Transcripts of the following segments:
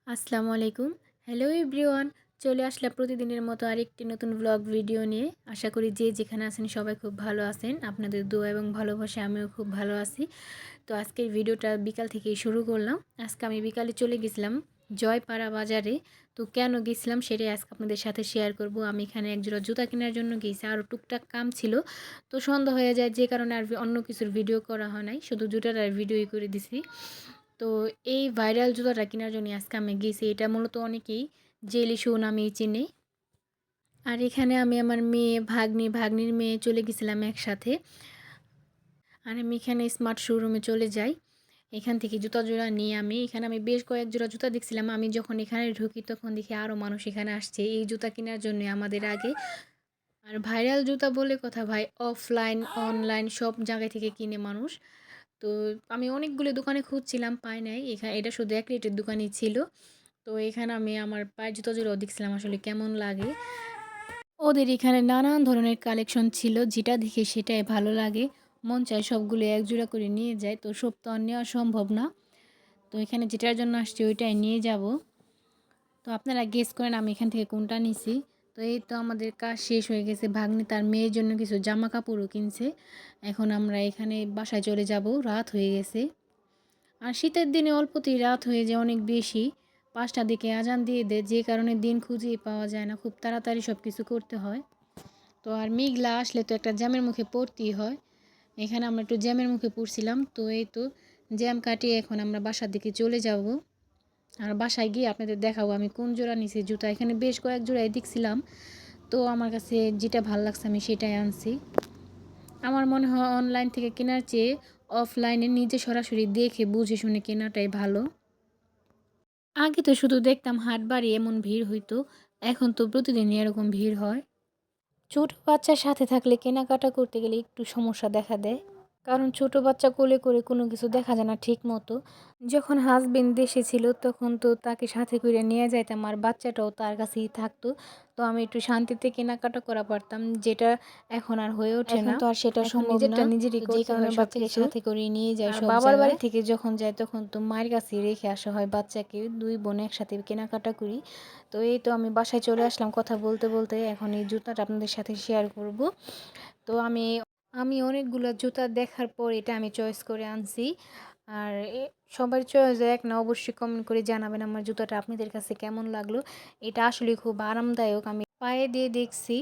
আসসালামু আলাইকুম। Hello everyone. চলে আসলাম প্রতিদিনের মতো আরেকটি নতুন ব্লগ ভিডিও নিয়ে। আশা করি যে যেখানে আছেন সবাই খুব ভালো আছেন। আপনাদের দোয়া এবং ভালোবাসায় আমিও খুব ভালো আছি। তো আজকের ভিডিওটা বিকাল থেকেই শুরু করলাম। আজকে আমি বিকালে চলে গেছিলাম জয়পাড়া বাজারে। তো কেন গেছিলাম সেটাই আজকে আপনাদের সাথে শেয়ার করব। আমি এখানে একজোড়া জুতা কেনার জন্য গেছি। আরও টুকটাক কাম ছিল। তো সন্ধ্যা হয়ে যায় যে কারণে আর অন্য কিছুর ভিডিও করা হয় নাই। শুধু জুতাটার ভিডিওই করে দিছি। তো এই ভাইরাল জুতাটা কেনার জন্য আজকে আমি গেছি। এটা মূলত অনেকেই জেলি শু নামেই চিনে। আর এখানে আমি আমার মেয়ে, ভাগ্নির মেয়ে চলে গেছিলাম একসাথে। আর আমি এখানে স্মার্ট শোরুমে চলে যাই। এখান থেকে জুতা জোড়া নিয়ে আমি বেশ কয়েক জোড়া জুতা দেখছিলাম। আমি যখন এখানে ঢুকি তখন দেখি আরও মানুষ এখানে আসছে এই জুতা কেনার জন্য আমাদের আগে। আর ভাইরাল জুতা বলে কথা ভাই, অফলাইন অনলাইন সব জায়গা থেকে কিনে মানুষ। তো আমি অনেকগুলো দোকানে খুঁজছিলাম, পাই নাই। এটা শুধু এক রেটের দোকানই ছিল। তো এখানে আমি আমার পায়ের জুতা জোড়াও দেখছিলাম আসলে কেমন লাগে। ওদের এখানে নানান ধরনের কালেকশন ছিল, যেটা দেখে সেটাই ভালো লাগে। মন চায় সবগুলো এক জোড়া করে নিয়ে যায়, তো সব তো আর নেওয়া সম্ভব না। তো এখানে যেটার জন্য আসছি ওইটাই নিয়ে যাব। তো আপনারা গেস করেন আমি এখান থেকে কোনটা নিছি। তো এই তো আমাদের কাজ শেষ হয়ে গেছে। ভাগ্নি তার মেয়ের জন্য কিছু জামা কাপড়ও কিনছে। এখন আমরা এখানে বাসায় চলে যাব, রাত হয়ে গেছে। আর শীতের দিনে অল্পতেই রাত হয়ে যায় অনেক বেশি। 5টার দিকে আজান দিয়ে দেয়, যে কারণে দিন খুঁজেই পাওয়া যায় না, খুব তাড়াতাড়ি সব কিছু করতে হয়। তো আর মেঘলা আসলে তো একটা জ্যামের মুখে পড়তেই হয়। এখানে আমরা একটু জ্যামের মুখে পড়ছিলাম। তো এই তো জ্যাম কাটিয়ে এখন আমরা বাসার দিকে চলে যাব। আর বাসায় গিয়ে আপনাদের দেখাবো আমি কোন জোড়া নিছি জুতা। এখানে বেশ কয়েক জোড়াই দেখছিলাম, তো আমার কাছে যেটা ভালো লাগছে আমি সেটাই আনছি। আমার মনে হয় অনলাইন থেকে কেনার চেয়ে অফলাইনে নিজে সরাসরি দেখে বুঝে শুনে কেনাটাই ভালো। আগে তো শুধু দেখতাম হাট বাড়ি এমন ভিড় হইতো, এখন তো প্রতিদিনই এরকম ভিড় হয়। ছোট বাচ্চার সাথে থাকলে কেনাকাটা করতে গেলে একটু সমস্যা দেখা দেয়, কারণ ছোট বাচ্চা কোলে করে কোনো কিছু দেখা যায় না ঠিক মতো। যখন হাজবেন্ড দেশে ছিল তখন তো তাকে সাথে করে নিয়ে যাইতাম, আর বাচ্চাটাও তার কাছেই থাকতো। তো আমি একটু শান্তিতে কেনাকাটা করা পারতাম, যেটা এখন আর হয়ে ওঠে এখন না। তো আর সেটা এখন সম্ভব না। নিজেরটা নিজেরই তো যে করতে কারণে হয় সব বাচ্চাকে কিছু। সাথে করে নিয়ে যায় আর সব বাবার বাড়ি জায়গায়। থেকে যখন যায় তখন তো মায়ের কাছেই রেখে আসা হয় বাচ্চাকে। দুই বোন একসাথে কেনাকাটা করি। তো এই তো আমি বাসায় চলে আসলাম কথা বলতে বলতে। এখন এই জুতাটা আপনাদের সাথে শেয়ার করব। তো আমি অনেকগুলো জুতা দেখার পর এটা আমি চয়েস করে আনছি। আর সবার চয়েস এক না, অবশ্যই কমেন্ট করে জানাবেন আমার জুতাটা আপনাদের কাছে কেমন লাগলো। এটা আসলে খুব আরামদায়ক, আমি পায়ে দিয়ে দেখছি।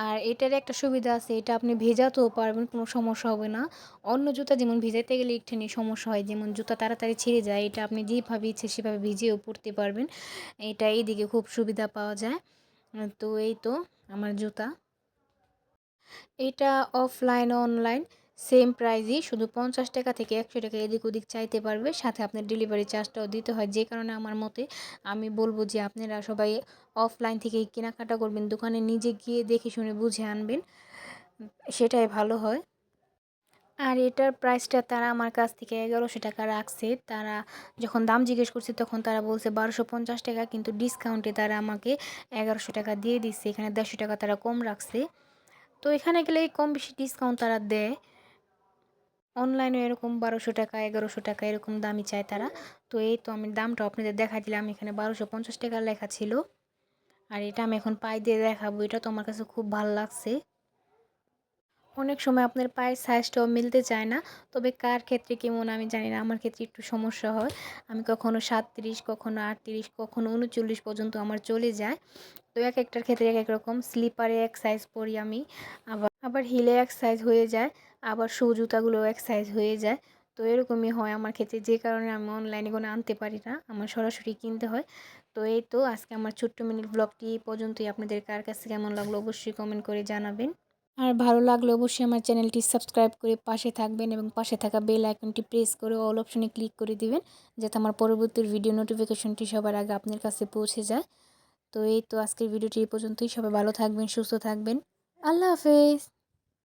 আর এটার একটা সুবিধা আছে, এটা আপনি ভেজাতেও পারবেন, কোনো সমস্যা হবে না। অন্য জুতা যেমন ভেজাতে গেলে একটুখানি সমস্যা হয়, যেমন জুতা তাড়াতাড়ি ছিঁড়ে যায়, এটা আপনি যেভাবে ইচ্ছে সেভাবে ভিজিয়েও পরতে পারবেন। এটা এইদিকে খুব সুবিধা পাওয়া যায়। তো এই তো আমার জুতা। এটা অফলাইন অনলাইন সেম প্রাইজই, শুধু 50 টাকা থেকে 100 টাকা এদিক ওদিক চাইতে পারবে, সাথে আপনার ডেলিভারি চার্জটাও দিতে হয়। যে কারণে আমার মতে আমি বলবো যে আপনারা সবাই অফলাইন থেকেই কেনাকাটা করবেন, দোকানে নিজে গিয়ে দেখে শুনে বুঝে আনবেন, সেটাই ভালো হয়। আর এটার প্রাইসটা তারা আমার কাছ থেকে 1100 টাকা রাখছে। তারা যখন দাম জিজ্ঞেস করছে তখন তারা বলছে 1250 টাকা, কিন্তু ডিসকাউন্টে তারা আমাকে 1100 টাকা দিয়ে দিচ্ছে। এখানে 150 টাকা তারা কম রাখছে। তো এখানে গেলে কম বেশি ডিসকাউন্ট তারা দেয়। অনলাইনে এরকম 1200 টাকা 1100 টাকা এরকম দামই চায় তারা। তো এই তো আমি দামটা আপনাদের দেখাই দিলাম, এখানে 1250 টাকা লেখা ছিল। আর এটা আমি এখন পায়ে দিয়ে দেখাবো, এটা তো আমার কাছে খুব ভালো লাগছে। অনেক সময় আপনার পায়ের সাইজটাও মিলতে চায় না, তবে কার ক্ষেত্রে কেমন আমি জানি না, আমার ক্ষেত্রে একটু সমস্যা হয়। আমি কখনো 37, কখনো 38, কখনো 39 পর্যন্ত আমার চলে যায়। তো এক একটার ক্ষেত্রে এক এক রকম। স্লিপারে এক সাইজ পরি আমি, আবার হিলে এক সাইজ হয়ে যায়, আবার শু জুতাগুলোও এক সাইজ হয়ে যায়। তো এরকমই হয় আমার ক্ষেত্রে, যে কারণে আমি অনলাইনে কোনো আনতে পারি না, আমার সরাসরি কিনতে হয়। তো এই তো আজকে আমার ছোট্ট মিনিট ব্লগটি এই পর্যন্তই। আপনাদের কার কাছে কেমন লাগলো অবশ্যই কমেন্ট করে জানাবেন। আর ভালো লাগলে অবশ্যই আমার চ্যানেলটি সাবস্ক্রাইব করে পাশে থাকবেন, এবং পাশে থাকা বেল আইকনটি প্রেস করে অল অপশনে ক্লিক করে দিবেন, যাতে আমার পরবর্তী ভিডিও নোটিফিকেশনটি সবার আগে আপনার কাছে পৌঁছে যায়। তো এই তো আজকের ভিডিওটি এই পর্যন্তই। সবাই ভালো থাকবেন, সুস্থ থাকবেন। আল্লাহ হাফেজ।